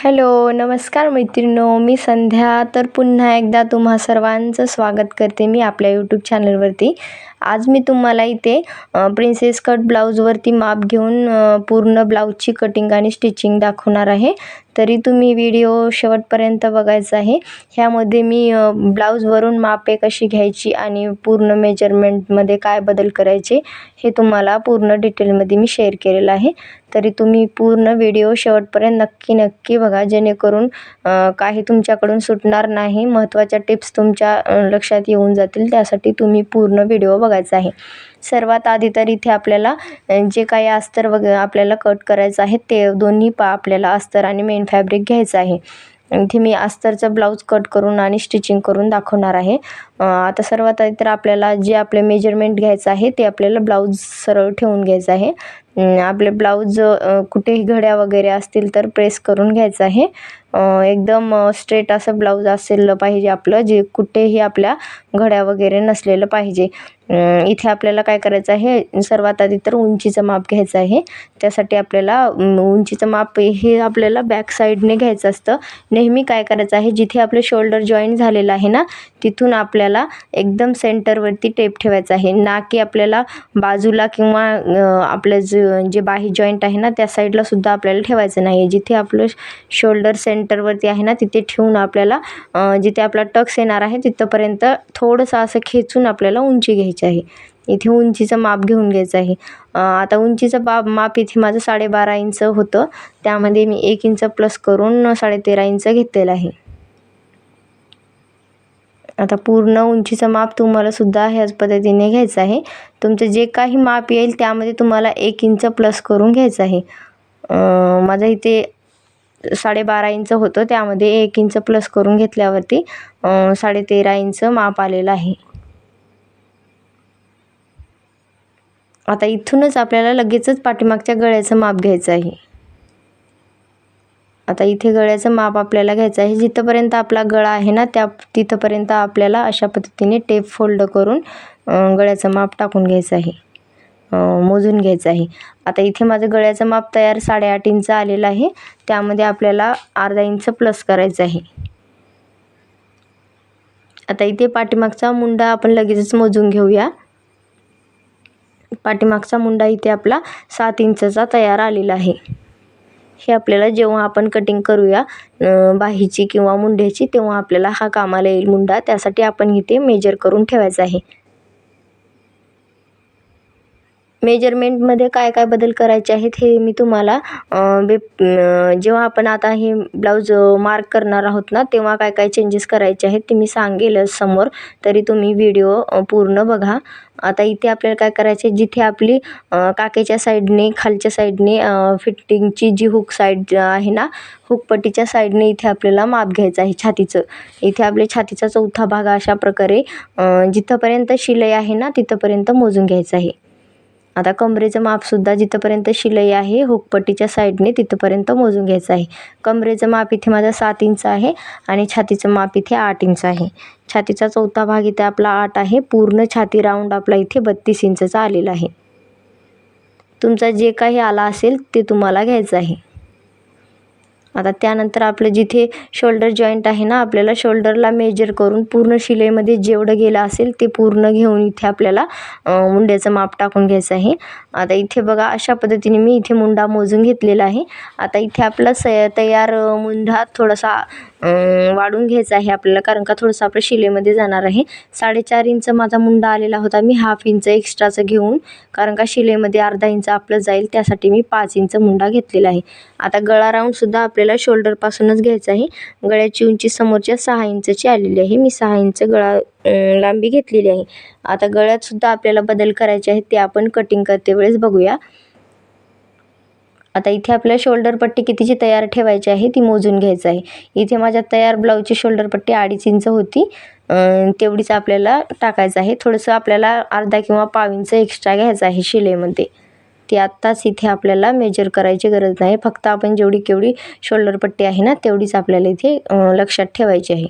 Hello, नमस्कार मैत्रिणींनो, मी संध्या. तर पुन्हा एकदा तुम्हा सर्वांचं स्वागत करते मी आपल्या यूट्यूब चॅनलवरती. आज मी तुम्हाला इथे प्रिन्सेस कट ब्लाऊजवरती माप घेऊन पूर्ण ब्लाऊजची कटिंग आणि स्टिचिंग दाखवणार आहे. तरी तुम्ही व्हिडिओ शेवटपर्यंत बघायचा आहे. ह्यामध्ये मी ब्लाऊजवरून मापे कशी घ्यायची आणि पूर्ण मेजरमेंटमध्ये काय बदल करायचे हे तुम्हाला पूर्ण डिटेलमध्ये मी शेअर केलेलं आहे. तरी तुम्ही पूर्ण व्हिडिओ शेवटपर्यंत नक्की बघा, जेणेकरून काही तुमच्याकडून सुटणार नाही. महत्त्वाच्या टिप्स तुमच्या लक्षात येऊन जातील, त्यासाठी तुम्ही पूर्ण व्हिडिओ बघायचा आहे. सर्वात आधी तर इथे आपल्याला जे काही अस्तर वगैरे आपल्याला कट करायचं आहे ते दोन्ही आपल्याला अस्तर आणि मेन फॅब्रिक घ्यायचं आहे. इथे मी अस्तरचं ब्लाऊज कट करून आणि स्टिचिंग करून दाखवणार आहे. आता सर्वात आधी तर आपल्याला जे आपले मेजरमेंट घ्यायचं आहे ते आपल्याला ब्लाऊज सरळ ठेवून घ्यायचं आहे. आपले ब्लाऊज कुठेही घड्या वगैरे असतील तर प्रेस करून घ्यायचं आहे. एकदम स्ट्रेट असं ब्लाऊज असेल पाहिजे आपलं, जे कुठेही आपल्या घड्या वगैरे नसलेलं पाहिजे. इथे आपल्याला काय करायचं आहे, सर्वात आधी तर उंचीचं माप घ्यायचं आहे. त्यासाठी आपल्याला उंचीचं माप हे आपल्याला बॅक साईडने घ्यायचं असतं. नेहमी काय करायचं आहे, जिथे आपलं शोल्डर जॉईंट झालेलं आहे ना, तिथून आपल्याला एकदम सेंटरवरती टेप ठेवायचा आहे. ना की आपल्याला बाजूला किंवा आपलं जे बाही जॉईंट आहे ना त्या साईडला सुद्धा आपल्याला ठेवायचं नाही. जिथे आपलं शोल्डर सेंटरवरती आहे ना तिथे ठेवून आपल्याला जिथे आपला टक्स येणार आहे तिथंपर्यंत थोडंसं असं खेचून आपल्याला उंची घ्यायची आहे. इथे उंचीचं माप घेऊन घ्यायचं आहे. आता उंचीचं माप इथे माझं 12.5 इंच होतं. त्यामध्ये मी 1 इंच प्लस करून 13.5 इंच घेतलेलं आहे. आता पूर्ण उंचीचं माप तुम्हाला सुद्धा ह्याच पद्धतीने घ्यायचं आहे. तुमचं जे काही माप येईल त्यामध्ये तुम्हाला 1 इंच प्लस करून घ्यायचं आहे. माझं इथे 12.5 इंच होतं, त्यामध्ये 1 इंच प्लस करून घेतल्यावरती 13.5 इंच माप आलेलं आहे. आता इथूनच आपल्याला लगेचच पाठीमागच्या गळ्याचं माप घ्यायचं आहे. आता इथे गळ्याचं माप आपल्याला घ्यायचं आहे. जिथंपर्यंत आपला गळा आहे ना तिथंपर्यंत आपल्याला अशा पद्धतीने टेप फोल्ड करून गळ्याचं माप टाकून घ्यायचं आहे, मोजून घ्यायचं आहे. आता इथे माझं गळ्याचं माप तयार 8.5 इंच आलेलं आहे. त्यामध्ये आपल्याला अर्धा इंच प्लस करायचं आहे. आता इथे पाठीमागचा मुंडा आपण लगेचच मोजून घेऊया. पाठीमागचा मुंडा इथे आपला 7 इंचचा तयार आलेला आहे. हे आपल्याला जेव्हा आपण कटिंग करूया बाहीची किंवा मुंड्याची, तेव्हा आपल्याला हा कामाला येईल मुंडा. त्यासाठी आपण इथे मेजर करून ठेवायचा आहे. मेजरमेंटमध्ये काय काय बदल करायचे आहेत हे मी तुम्हाला जेव्हा आपण आता हे ब्लाऊज मार्क करणार आहोत ना, तेव्हा काय काय चेंजेस करायचे आहेत ते मी सांगेलच समोर. तरी तुम्ही व्हिडिओ पूर्ण बघा. आता इथे आपल्याला काय करायचे, जिथे आपली काकेच्या साईडने खालच्या साईडने फिटिंगची जी हुक साईड आहे ना, हुकपट्टीच्या साईडने इथे आपल्याला माप घ्यायचं आहे छातीचं. इथे आपले छातीचा चौथा भाग अशा प्रकारे जिथंपर्यंत शिलाई आहे ना तिथंपर्यंत मोजून घ्यायचं आहे. आता कमरेचं मापसुद्धा जिथंपर्यंत शिलाई आहे हुकपट्टीच्या साईडने तिथंपर्यंत मोजून घ्यायचं आहे. कमरेचं माप इथे माझं 7 इंच आहे आणि छातीचं माप इथे 8 इंच आहे. छातीचा चौथा भाग इथे आपला 8 आहे. पूर्ण छाती राऊंड आपला इथे 32 इंचचा आलेला आहे. तुमचा जे काही आला असेल ते तुम्हाला घ्यायचं आहे. आता त्यानंतर आपलं जिथे शोल्डर जॉईंट आहे ना, आपल्याला शोल्डरला मेजर करून पूर्ण शिलाईमध्ये जेवढं गेलं असेल ते पूर्ण घेऊन इथे आपल्याला मुंड्याचं माप टाकून घ्यायचं आहे. आता इथे बघा, अशा पद्धतीने मी इथे मुंडा मोजून घेतलेला आहे. आता इथे आपला तयार मुंडा थोडासा वाढून घ्यायचा आहे आपल्याला, कारण का थोडंसं आपलं शिलाईमध्ये जाणार आहे. 4.5 इंच माझा मुंडा आलेला होता. मी हाफ इंच एक्स्ट्राचं घेऊन, कारण का शिलाईमध्ये अर्धा इंच आपलं जाईल, त्यासाठी मी 5 इंच मुंडा घेतलेला आहे. आता गळा राऊंडसुद्धा आपल्याला शोल्डरपासूनच घ्यायचा आहे. गळ्याची उंची समोरच्या 6 इंचची आलेली आहे. मी 6 इंच गळा लांबी घेतलेली आहे. आता गळ्यातसुद्धा आपल्याला बदल करायचे आहेत, ते आपण कटिंग करते वेळेस बघूया. आता इथे आपल्या शोल्डर पट्टी कितीची तयार ठेवायची आहे ती मोजून घ्यायचं आहे. इथे माझ्या तयार ब्लाऊजची शोल्डर पट्टी 2.5 इंच होती. तेवढीच आपल्याला टाकायचं आहे. थोडंसं आपल्याला अर्धा किंवा पाव इंच एक्स्ट्रा घ्यायचं आहे शिलाईमध्ये. ती आत्ताच इथे आपल्याला मेजर करायची गरज नाही. फक्त आपण केवढी शोल्डर पट्टी आहे ना तेवढीच आपल्याला इथे लक्षात ठेवायची आहे.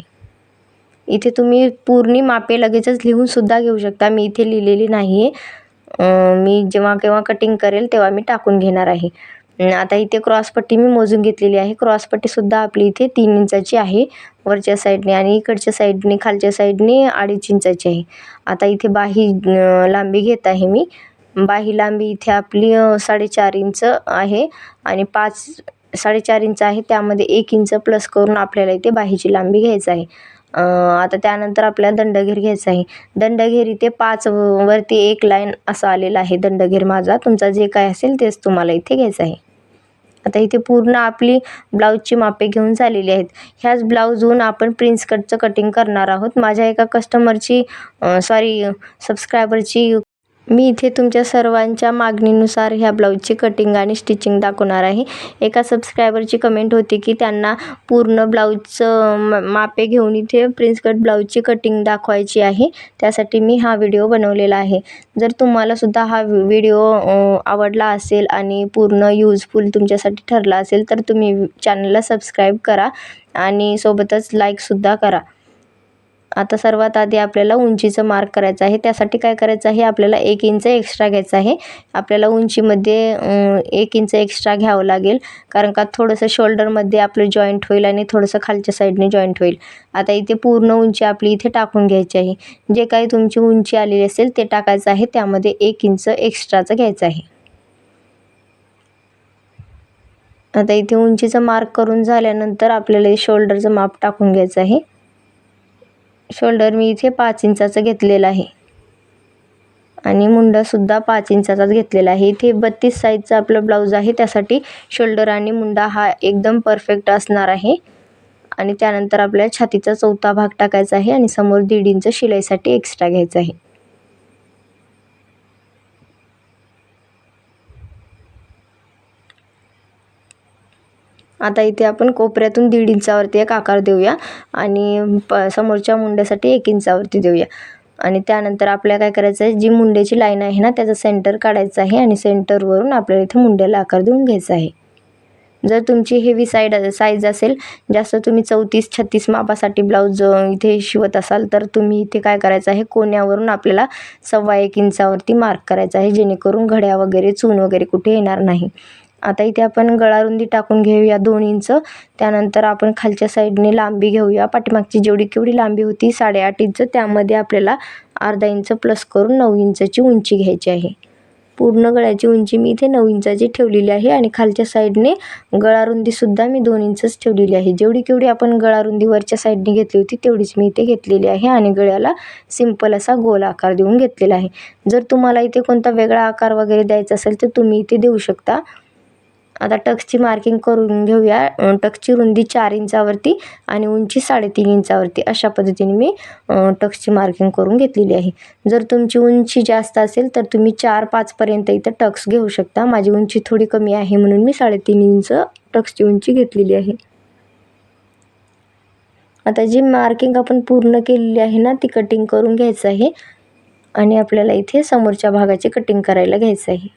इथे तुम्ही पूर्ण मापे लगेचच लिहून सुद्धा घेऊ शकता. मी इथे लिहिलेली नाही आहे. मी जेव्हा केव्हा कटिंग करेल तेव्हा मी टाकून घेणार आहे. आता इथे क्रॉसपट्टी मी मोजून घेतलेली आहे. क्रॉसपट्टीसुद्धा आपली इथे 3 इंचाची आहे वरच्या साईडने आणि इकडच्या साईडने खालच्या साईडने 2.5 इंचाची आहे. आता इथे बाही लांबी घेत आहे मी. बाही लांबी इथे आपली 4.5 इंच आहे आणि 4.5 इंच आहे, त्यामध्ये 1 इंच प्लस करून आपल्याला इथे बाहीची लांबी घ्यायची आहे. आता त्यानंतर आपल्याला दंडघेर घ्यायचा आहे. दंडघेर इथे 5 वरती 1 लाईन असा आलेला आहे दंडघेर माझा. तुमचा जे काय असेल तेच तुम्हाला इथे घ्यायचं आहे. आता इथे पूर्ण आपली ब्लाऊजची मापे घेऊन झालेली आहेत. ह्याच ब्लाऊजहून आपण प्रिन्स कटचं कटिंग करणार आहोत. माझ्या एका सबस्क्रायबरची मी इथे तुमच्या सर्वांच्या मागणीनुसार ह्या ब्लाऊजची कटिंग आणि स्टिचिंग दाखवणार आहे. एका सबस्क्रायबरची कमेंट होती की त्यांना पूर्ण ब्लाऊजचं मापे घेऊन इथे प्रिन्स कट ब्लाऊजची कटिंग दाखवायची आहे. त्यासाठी मी हा व्हिडिओ बनवलेला आहे. जर तुम्हाला सुद्धा हा व्हिडिओ आवडला असेल आणि पूर्ण यूजफुल तुमच्यासाठी ठरला असेल तर तुम्ही चॅनलला सबस्क्राईब करा आणि सोबतच लाईकसुद्धा करा. आता सर्वात आधी आपल्याला उंचीचं मार्क करायचं आहे. त्यासाठी काय करायचं आहे, आपल्याला 1 इंच एक्स्ट्रा घ्यायचं आहे. आपल्याला उंचीमध्ये 1 इंच एक्स्ट्रा घ्यावं लागेल, कारण का थोडंसं शोल्डरमध्ये आपलं जॉईंट होईल आणि थोडंसं खालच्या साईडने जॉईंट होईल. आता इथे पूर्ण उंची आपली इथे टाकून घ्यायची आहे. जे काही तुमची उंची आलेली असेल ते टाकायचं आहे. त्यामध्ये 1 इंच एक्स्ट्राचं घ्यायचं आहे. आता इथे उंचीचं मार्क करून झाल्यानंतर आपल्याला शोल्डरचं माप टाकून घ्यायचं आहे. शोल्डर मी इथे 5 इंचाचं घेतलेलं आहे आणि मुंडासुद्धा 5 इंचाचाच घेतलेला आहे. इथे 32 साईजचा आपलं ब्लाऊज आहे, त्यासाठी शोल्डर आणि मुंडा हा एकदम परफेक्ट असणार आहे. आणि त्यानंतर आपल्याला छातीचा 4था भाग टाकायचा आहे आणि समोर 1.5 इंच शिलाईसाठी एक्स्ट्रा घ्यायचं आहे. आता इथे आपण कोपऱ्यातून 1.5 इंचावरती एक आकार देऊया आणि समोरच्या मुंड्यासाठी 1 इंचावरती देऊया. आणि त्यानंतर आपल्याला काय करायचं आहे, जी मुंड्याची लाईन आहे ना त्याचं सेंटर काढायचं आहे आणि सेंटरवरून आपल्याला इथे मुंड्याला आकार देऊन घ्यायचा आहे. जर तुमची हेवी साईज असेल, जास्त तुम्ही 34-36 मापासाठी ब्लाऊज इथे शिवत असाल तर तुम्ही इथे काय करायचं आहे, कोण्यावरून आपल्याला 1.25 इंचावरती मार्क करायचा आहे, जेणेकरून घड्या वगैरे चून वगैरे कुठे येणार नाही. आता इथे आपण गळारुंदी टाकून घेऊया 2 इंच. त्यानंतर आपण खालच्या साईडने लांबी घेऊया. पाठीमागची केवढी लांबी होती 8.5 इंच, त्यामध्ये आपल्याला अर्धा इंच प्लस करून 9 इंचाची उंची घ्यायची आहे. पूर्ण गळ्याची उंची मी इथे 9 इंचाची ठेवलेली आहे आणि खालच्या साईडने गळारुंदीसुद्धा मी 2 इंचच ठेवलेली आहे. केवढी आपण गळारुंदी वरच्या साईडने घेतली होती तेवढीच मी इथे घेतलेली आहे आणि गळ्याला सिंपल असा गोल आकार देऊन घेतलेला आहे. जर तुम्हाला इथे कोणता वेगळा आकार वगैरे द्यायचा असेल तर तुम्ही इथे देऊ शकता. आता टक्सची मार्किंग करून घेऊया. टक्सची रुंदी 4 इंचावरती आणि उंची 3.5 इंचावरती अशा पद्धतीने मी टक्सची मार्किंग करून घेतलेली आहे. जर तुमची उंची जास्त असेल तर तुम्ही 4-5 पर्यंत इथं टक्स घेऊ शकता. माझी उंची थोडी कमी आहे म्हणून मी 3.5 इंच टक्सची उंची घेतलेली आहे. आता जी मार्किंग आपण पूर्ण केलेली आहे ना ती कटिंग करून घ्यायचं आहे आणि आपल्याला इथे समोरच्या भागाची कटिंग करायला घ्यायचं आहे.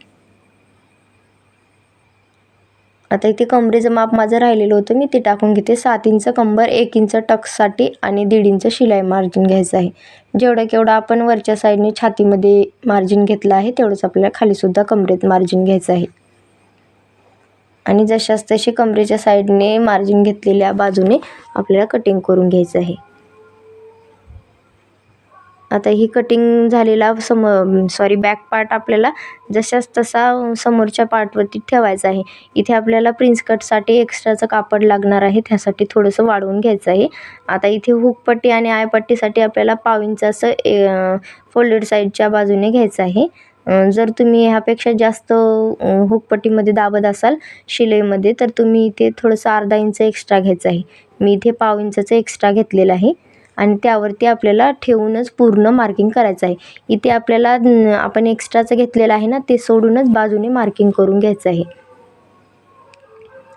आता इथे कमरेचं माप माझं राहिलेलं होतं, मी ते टाकून घेते. 7 इंच कंबर, 1 इंच टक्ससाठी आणि 1.5 इंच शिलाई मार्जिन घ्यायचं आहे. केवढं आपण वरच्या साईडने छातीमध्ये मार्जिन घेतलं आहे तेवढंच आपल्याला खालीसुद्धा कमरेत मार्जिन घ्यायचं आहे. आणि जशास तशी कमरेच्या साईडने मार्जिन घेतलेल्या बाजूने आपल्याला कटिंग करून घ्यायचं आहे. आता ही कटिंग झालेला बॅक पार्ट आपल्याला जशास तसा समोरच्या पार्टवरती ठेवायचा आहे. इथे आपल्याला प्रिन्स कटसाठी एक्स्ट्राचं कापड लागणार आहे, त्यासाठी थोडंसं वाढवून घ्यायचं आहे. आता इथे हुकपट्टी आणि आयपट्टीसाठी आपल्याला 1/2 इंच असं फोल्डेड साईडच्या बाजूने घ्यायचं आहे. जर तुम्ही ह्यापेक्षा जास्त हुकपट्टीमध्ये दाबत असाल शिलाईमध्ये तर तुम्ही इथे थोडंसं अर्धा इंच एक्स्ट्रा घ्यायचं आहे. मी इथे 1/2 इंचाचं एक्स्ट्रा घेतलेलं आहे आणि त्यावरती आपल्याला ठेवूनच पूर्ण मार्किंग करायचं आहे. इथे आपल्याला आपण एक्स्ट्राचं घेतलेलं आहे ना ते सोडूनच बाजूने मार्किंग करून घ्यायचं आहे.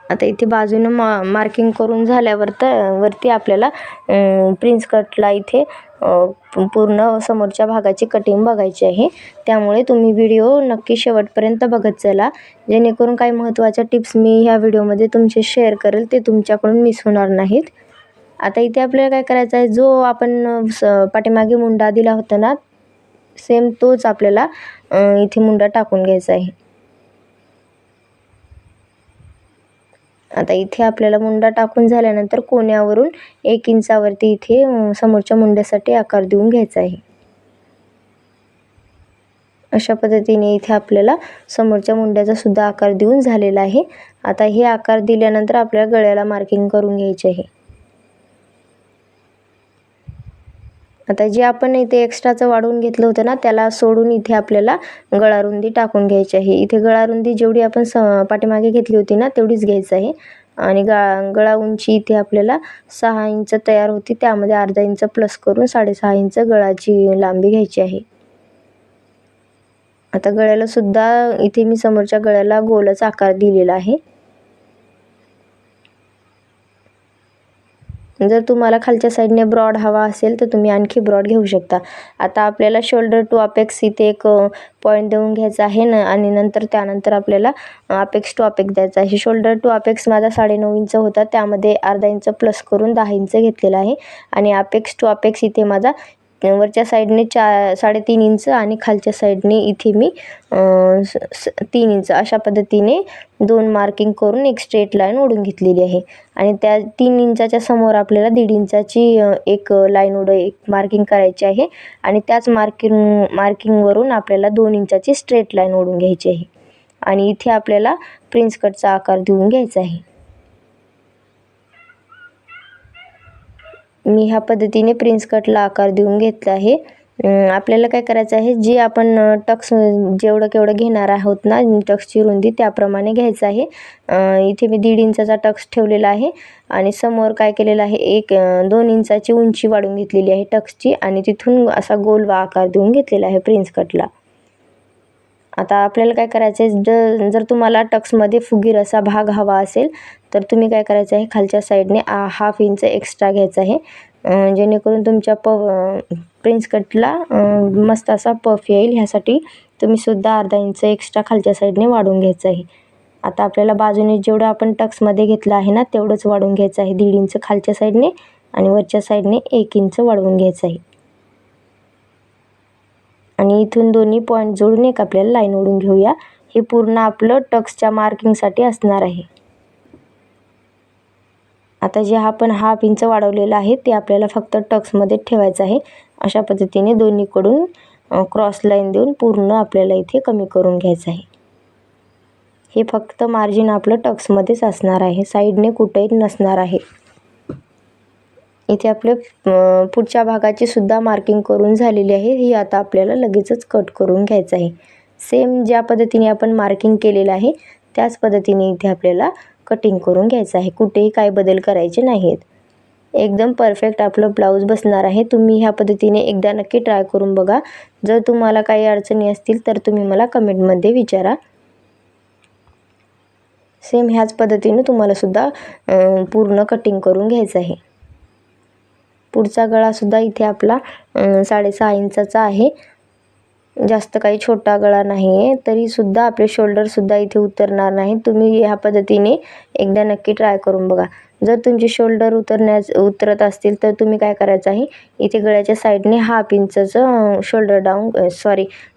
आता इथे बाजूनं मार्किंग करून झाल्यावर वरती आपल्याला प्रिन्स कटला इथे पूर्ण समोरच्या भागाची कटिंग बघायची आहे. त्यामुळे तुम्ही व्हिडिओ नक्की शेवटपर्यंत बघत चला, जेणेकरून काही महत्त्वाच्या टिप्स मी ह्या व्हिडिओमध्ये तुमचे शेअर करेल ते तुमच्याकडून मिस होणार नाहीत. आता इथे आपल्याला काय करायचं आहे, जो आपण पाठीमागे मुंडा दिला होता ना सेम तोच आपल्याला इथे मुंडा टाकून घ्यायचा आहे. आता इथे आपल्याला मुंडा टाकून झाल्यानंतर कोण्यावरून 1 इंचावरती इथे समोरच्या मुंड्यासाठी आकार देऊन घ्यायचा आहे. अशा पद्धतीने इथे आपल्याला समोरच्या मुंड्याचा सुद्धा आकार देऊन झालेला आहे. आता हे आकार दिल्यानंतर आपल्याला गळ्याला मार्किंग करून घ्यायचे आहे. आता जे आपण इथे एक्स्ट्राचं वाढवून घेतलं होतं ना, त्याला सोडून इथे आपल्याला गळारुंदी टाकून घ्यायची आहे. इथे गळारुंदी जेवढी आपण पाठीमागे घेतली होती ना, तेवढीच घ्यायचं आहे. आणि गळा उंची इथे आपल्याला 6 इंच तयार होती, त्यामध्ये अर्धा इंच प्लस करून 6.5 इंच गळाची लांबी घ्यायची आहे. आता गळ्याला सुद्धा इथे मी समोरच्या गळ्याला गोलच आकार दिलेला आहे. जर तुम्हाला खालच्या साईडने ब्रॉड हवा असेल तर तुम्ही आणखी ब्रॉड घेऊ शकता. आता आपल्याला शोल्डर टू अपेक्स इथे एक पॉईंट देऊन घ्यायचा आहे ना, आणि त्यानंतर आपल्याला अपेक्स टू अपेक्स द्यायचा आहे. शोल्डर टू अपेक्स माझा 9.5 इंच होता, त्यामध्ये अर्धा इंच प्लस करून 10 इंच घेतलेला आहे. आणि अपेक्स टू अपेक्स इथे माझा वरच्या साईडने 3.5 इंच आणि खालच्या साईडने इथे मी 3 इंच अशा पद्धतीने 2 मार्किंग करून एक स्ट्रेट लाईन ओढून घेतलेली आहे. आणि त्या 3 इंचाच्या समोर आपल्याला 1.5 इंचाची एक लाईन एक मार्किंग करायची आहे. आणि त्याच मार्किंगवरून आपल्याला 2 इंचाची स्ट्रेट लाईन ओढून घ्यायची आहे. आणि इथे आपल्याला प्रिन्स कटचा आकार देऊन घ्यायचा आहे. मी ह्या पद्धतीने प्रिन्स कटला आकार देऊन घेतला आहे. आपल्याला काय करायचं आहे, जे आपण टक्स जेवढं केवढं घेणार आहोत ना, टक्सची रुंदी त्याप्रमाणे घ्यायचं आहे. इथे मी 1.5 इंचाचा टक्स ठेवलेला आहे आणि समोर काय केलेलं आहे, 2 इंचाची उंची वाढवून घेतलेली आहे टक्सची आणि तिथून असा गोल आकार देऊन घेतलेला आहे प्रिन्स कटला. आता आपल्याला काय करायचं आहे, जर तुम्हाला टक्समध्ये फुगीर असा भाग हवा असेल तर तुम्ही काय करायचं आहे, खालच्या साईडने 1/2 इंच एक्स्ट्रा घ्यायचं आहे, जेणेकरून तुमच्या प्रिन्स कटला मस्त असा पफ येईल. ह्यासाठी तुम्ही सुद्धा अर्धा इंच एक्स्ट्रा खालच्या साईडने वाढवून घ्यायचं आहे. आता आपल्याला बाजूने जेवढं आपण टक्समध्ये घेतलं आहे ना, तेवढंच वाढवून घ्यायचं आहे. 1.5 इंच खालच्या साईडने आणि वरच्या साईडने 1 इंच वाढवून घ्यायचं आहे. आणि इथून दोन्ही पॉईंट जोडून एक आपल्याला लाईन ओढून घेऊया. हे पूर्ण आपलं टक्सच्या मार्किंगसाठी असणार आहे. आता जे आपण 1/2 इंच वाढवलेलं आहे ते आपल्याला फक्त टक्समध्ये ठेवायचं आहे. अशा पद्धतीने दोन्हीकडून क्रॉस लाईन देऊन पूर्ण आपल्याला इथे कमी करून घ्यायचं आहे. हे फक्त मार्जिन आपलं टक्समध्येच असणार आहे, साईडने कुठेही नसणार आहे. इथे आपले पुढच्या भागाची सुद्धा मार्किंग करून झालेली आहे. ही आता आपल्याला लगेचच कट करून घ्यायचं आहे. सेम ज्या पद्धतीने आपण मार्किंग केलेलं आहे त्याच पद्धतीने इथे आपल्याला कटिंग करून घ्यायचं आहे. कुठेही काय बदल करायचे नाहीत. एकदम परफेक्ट आपलं ब्लाऊज बसणार आहे. तुम्ही ह्या पद्धतीने एकदा नक्की ट्राय करून बघा. जर तुम्हाला काही अडचणी असतील तर तुम्ही मला कमेंटमध्ये विचारा. सेम ह्याच पद्धतीने तुम्हाला सुद्धा पूर्ण कटिंग करून घ्यायचं आहे. पुढचा गळासुद्धा इथे आपला 6.5 इंचाचा आहे. जास्त काही छोटा गळा नाही आहे, तरीसुद्धा आपले शोल्डरसुद्धा इथे उतरणार नाही. तुम्ही ह्या पद्धतीने एकदा नक्की ट्राय करून बघा. जर तुमचे शोल्डर उतरत असतील तर तुम्ही काय करायचं आहे, इथे गळ्याच्या साईडने 1/2 इंचाचं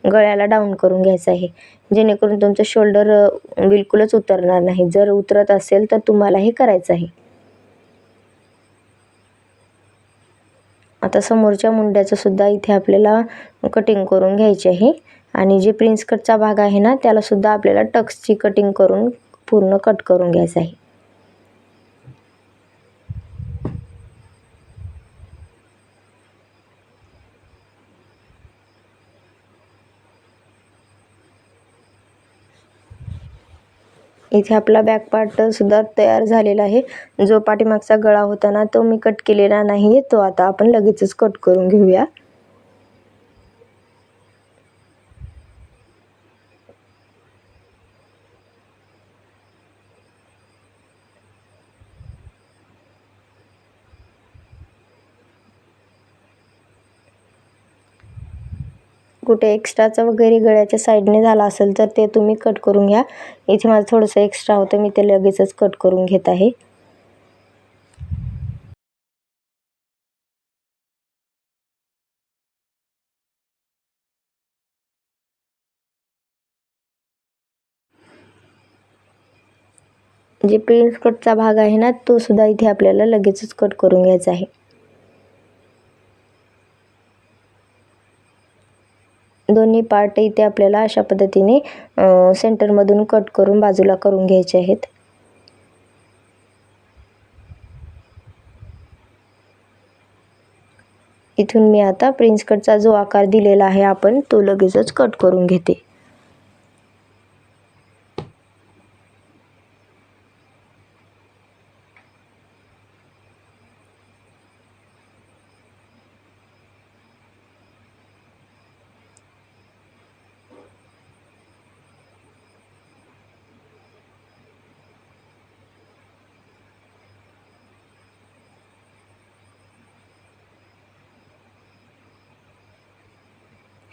गळ्याला डाऊन करून घ्यायचं आहे, जेणेकरून तुमचं शोल्डर बिलकुलच उतरणार नाही. जर उतरत असेल तर तुम्हाला हे करायचं आहे. आता समोरच्या मुंड्याचं सुद्धा इथे आपल्याला कटिंग करून घ्यायची आहे. आणि जे प्रिन्स कटचा भाग आहे ना, त्याला सुद्धा आपल्याला टक्सची कटिंग करून पूर्ण कट करून घ्यायचं आहे. इथे आपला बॅक पार्ट सुद्धा तयार झालेला आहे. जो पाठीमागचा गळा होता ना, तो मी कट केलेला नाही, तो आता आपण लगेचच कट करून घेऊया. कुठे एक्स्ट्राचं वगैरे गळ्याच्या साईडने झाला असेल तर ते तुम्ही कट करून घ्या. इथे माझं थोडंसं एक्स्ट्रा होतं, मी ते लगेचच कट करून घेत आहे. जे प्रिन्स कटचा भाग आहे ना, तो सुद्धा इथे आपल्याला लगेचच कट करून घ्यायचा आहे. दोन्ही पार्ट इथे आपल्याला अशा पद्धतीने सेंटरमधून कट करून बाजूला करून घ्यायचे आहेत. इथून मी आता प्रिन्स कटचा जो आकार दिलेला आहे आपण, तो लगेचच कट करून घेते.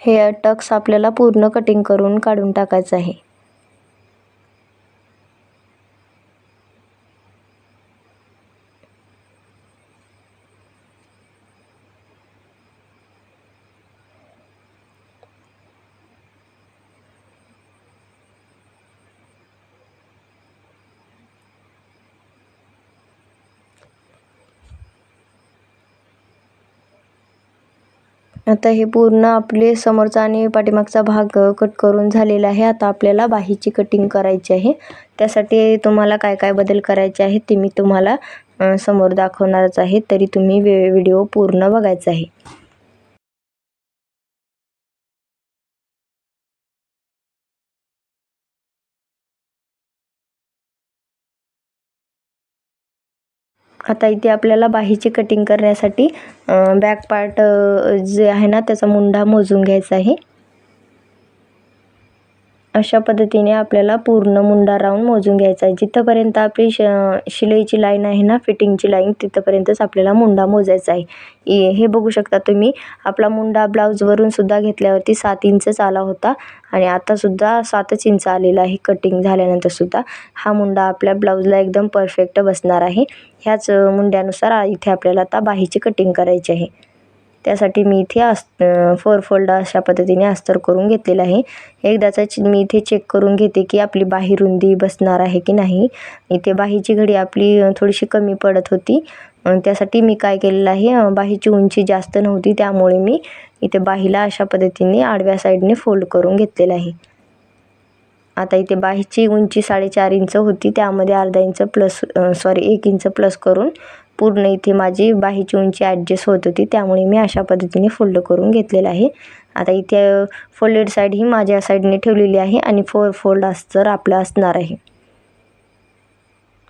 हे टक्स आपल्याला पूर्ण कटिंग करून काढून टाकायचं आहे. आता हे पूर्ण आपले समोरचा आणि पाठीमागचा भाग कट करून झालेला आहे. आता आपल्याला बाहीची कटिंग करायची आहे. त्यासाठी तुम्हाला काय काय बदल करायचे आहेत ते मी तुम्हाला समोर दाखवणारच आहे. तरी तुम्ही व्हिडिओ पूर्ण बघायचा आहे. आता इथे आपल्याला बाहीची कटिंग करण्यासाठी बॅक पार्ट जे आहे ना, त्याचा मुंडा मोजून घ्यायचा आहे. अशा पद्धतीने आपल्याला पूर्ण मुंडा राऊंड मोजून घ्यायचा आहे. जिथपर्यंत आपली शिलाईची लाईन आहे ना, फिटिंगची लाईन, तिथपर्यंतच आपल्याला मुंडा मोजायचा आहे. हे बघू शकता तुम्ही, आपला मुंडा ब्लाऊजवरून सुद्धा घेतल्यावरती 7 इंचच आला होता आणि आता सुद्धा 7च इंच आलेला आहे. कटिंग झाल्यानंतर सुद्धा हा मुंडा आपल्या ब्लाऊजला एकदम परफेक्ट बसणार आहे. ह्याच मुंड्यानुसार इथे आपल्याला आता बाहीची कटिंग करायची आहे. त्यासाठी मी इथे 4 फोल्ड अशा पद्धतीने अस्तर करून घेतलेला आहे. एकदाच मी इथे चेक करून घेते की आपली बाही रुंदी बसणार आहे की नाही. इथे बाहीची घडी आपली थोडीशी कमी पडत होती. त्यासाठी मी काय केलेलं आहे, बाहीची उंची जास्त नव्हती, त्यामुळे मी इथे बाहीला अशा पद्धतीने आडव्या साईडने फोल्ड करून घेतलेलं आहे. आता इथे बाहीची उंची 4.5 इंच होती, त्यामध्ये अर्धा इंच प्लस 1 इंच प्लस करून पूर्ण इथे माझी बाहीची उंची ॲडजस्ट होत होती. त्यामुळे मी अशा पद्धतीने फोल्ड करून घेतलेलं आहे. आता इथे फोल्डेड साईड ही माझ्या साईडने ठेवलेली आहे आणि 4 फोल्ड अस्तर आपलं असणार आहे.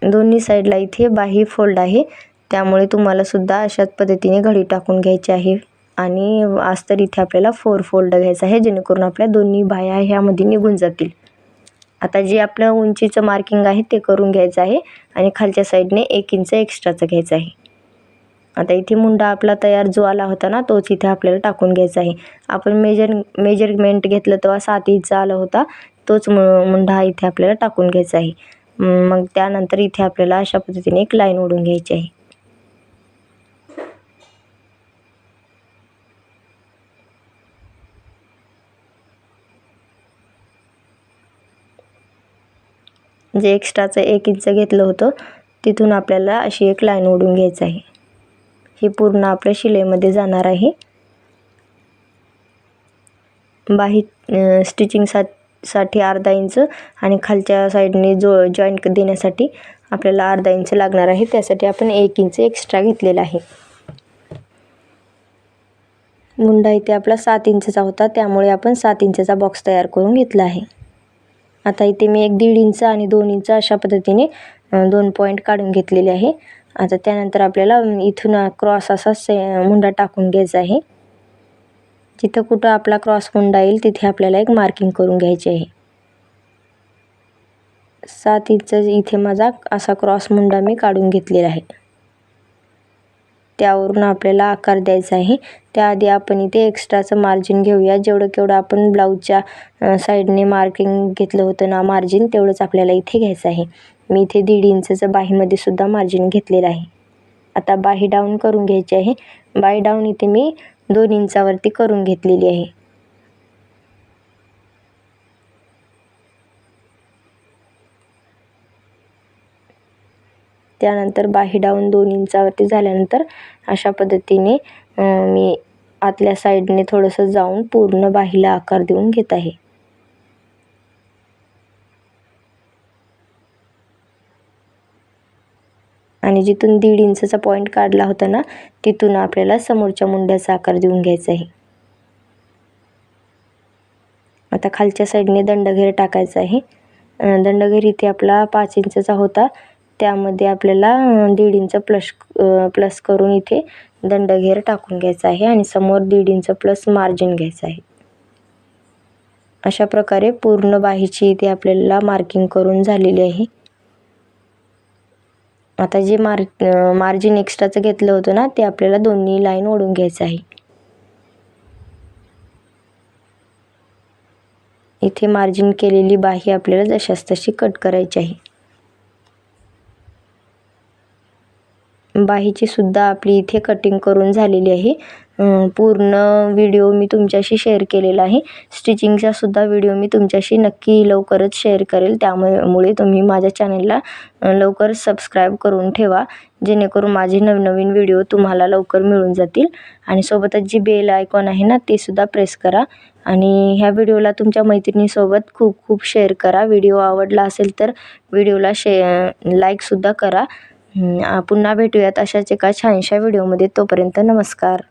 दोन्ही साईडला इथे बाही फोल्ड आहे, त्यामुळे तुम्हाला सुद्धा अशाच पद्धतीने घडी टाकून घ्यायची आहे आणि अस्तर इथे आपल्याला 4 फोल्ड घ्यायचं आहे, जेणेकरून आपल्या दोन्ही बाह्या ह्यामध्ये निघून जातील. आता जे आपलं उंचीचं मार्किंग आहे ते करून घ्यायचं आहे आणि खालच्या साईडने 1 इंच एक्स्ट्राचं घ्यायचं आहे. आता इथे मुंडा आपला तयार जो आला होता ना, तोच इथे आपल्याला टाकून घ्यायचा आहे. आपण मेजरमेंट घेतलं तेव्हा 7 इंच आला होता, तोच मुंडा इथे आपल्याला टाकून घ्यायचा आहे. मग त्यानंतर इथे आपल्याला अशा पद्धतीने एक लाईन ओढून घ्यायची आहे. जे एक्स्ट्राचं 1 इंच घेतलं होतं तिथून आपल्याला अशी एक लाईन ओढून घ्यायची आहे. ही पूर्ण आपल्या शिलाईमध्ये जाणार आहे. बाही स्टिचिंगसाठी अर्धा इंच आणि खालच्या साईडने जॉईंट देण्यासाठी आपल्याला अर्धा इंच लागणार आहे. त्यासाठी आपण 1 इंच एक्स्ट्रा घेतलेला आहे. मुंडा इथे आपला 7 इंचचा होता, त्यामुळे आपण 7 इंचचा बॉक्स तयार करून घेतला आहे. आता इथे मी 1.5 इंच आणि 2 इंच अशा पद्धतीने 2 पॉईंट काढून घेतलेले आहे. आता त्यानंतर आपल्याला इथून क्रॉस असा मुंडा टाकून घ्यायचा आहे. जिथं कुठं आपला क्रॉस मुंडा येईल तिथे आपल्याला एक मार्किंग करून घ्यायची आहे. 7 इंच इथे माझा असा क्रॉस मुंडा मी काढून घेतलेला आहे. त्यावरून आपल्याला आकार द्यायचा आहे. त्याआधी आपण इथे एक्स्ट्राचं मार्जिन घेऊया. जेवढं आपण ब्लाऊजच्या साईडने मार्किंग घेतलं होतं ना मार्जिन, तेवढंच आपल्याला इथे घ्यायचं आहे. मी इथे 1.5 इंचचं बाहीमध्ये सुद्धा मार्जिन घेतलेलं आहे. आता बाही डाऊन करून घ्यायची आहे. बाही डाऊन इथे मी 2 इंचावरती करून घेतलेली आहे. त्यानंतर बाही डाऊन 2 इंचावरती झाल्यानंतर अशा पद्धतीने मी आतल्या साईडने थोडंसं जाऊन पूर्ण बाहीला आकार देऊन घेत आहे. आणि जिथून 1.5 इंचचा पॉईंट काढला होता ना, तिथून आपल्याला समोरच्या मुंड्याचा आकार देऊन घ्यायचा आहे. आता खालच्या साईडने दंडघेर टाकायचा आहे. दंडघेर इथे आपला 5 इंचचा होता, त्यामध्ये आपल्याला 1.5 इंच प्लस करून इथे दंडघेर टाकून घ्यायचा आहे आणि समोर 1.5 इंच प्लस मार्जिन घ्यायचं आहे. अशा प्रकारे पूर्ण बाहीची इथे आपल्याला मार्किंग करून झालेली आहे. आता जे मार्जिन एक्स्ट्राचं घेतलं होतं ना, ते आपल्याला दोन्ही लाईन ओढून घ्यायचं आहे. इथे मार्जिन केलेली बाही आपल्याला जशास तशी कट करायची आहे. बाहीची सुद्धा आपली इथे कटिंग करून झालेली आहे. पूर्ण व्हिडिओ मी तुमच्याशी शेअर केलेला आहे. स्टिचिंगचा सुद्धा व्हिडिओ मी तुमच्याशी नक्की लवकरच शेअर करेल. त्यामुळे तुम्ही माझ्या चॅनलला लवकर सबस्क्राईब करून ठेवा, जेणेकरून माझे नवनवीन व्हिडिओ तुम्हाला लवकर मिळून जातील. आणि सोबतच जी बेल आयकॉन आहे ना, ते सुद्धा प्रेस करा. आणि ह्या व्हिडिओला तुमच्या मैत्रिणीसोबत खूप खूप शेअर करा. व्हिडिओ आवडला असेल तर व्हिडिओला लाईकसुद्धा करा. पुन्हा भेटूयात अशाच एका छानशा व्हिडिओमध्ये. तोपर्यंत नमस्कार.